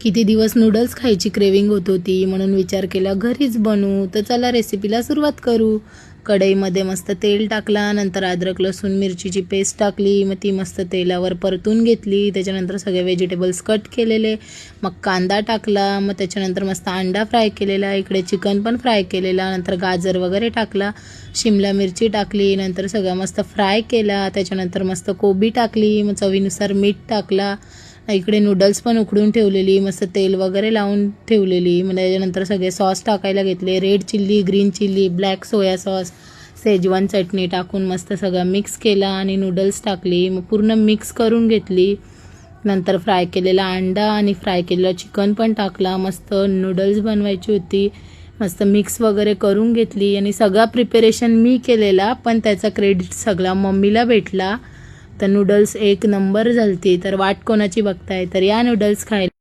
किती दिवस नूडल्स खायची क्रेविंग होत होती म्हणून विचार केला घरीच बनवू. तर चला रेसिपीला सुरुवात करू. कढईमध्ये मस्त तेल टाकला, नंतर अद्रक लसूण मिरचीची पेस्ट टाकली, मग ती मस्त तेलावर परतून घेतली. त्याच्यानंतर सगळे व्हेजिटेबल्स कट केलेले, मग कांदा टाकला, मग त्याच्यानंतर मस्त अंडा फ्राय केलेला, इकडे चिकन पण फ्राय केलेला, नंतर गाजर वगैरे टाकला, शिमला मिरची टाकली, नंतर सगळं मस्त फ्राय केला. त्याच्यानंतर मस्त कोबी टाकली, मग चवीनुसार मीठ टाकला. इकडे नूडल्स पण उकडून ठेवलेली, मस्त तेल वगैरे लावून ठेवलेली. मग त्याच्यानंतर सगळे सॉस टाकायला घेतले, red chilli, green chilli, black soya sauce, Schezwan चटणी टाकून मस्त सगळं मिक्स केला आणि नूडल्स टाकली. मग पूर्ण मिक्स करून घेतली. नंतर फ्राय केलेला अंडा आणि फ्राय केलेलं चिकन पण टाकला. मस्त नूडल्स बनवायची होती, मस्त मिक्स वगैरे करून घेतली. आणि सगळा प्रिपरेशन मी केलेला, पण त्याचा क्रेडिट सगळा मम्मीला भेटला. तर नूडल्स एक नंबर झालती. तर वाट कोणाची बघताय, तर या नूडल्स खायला.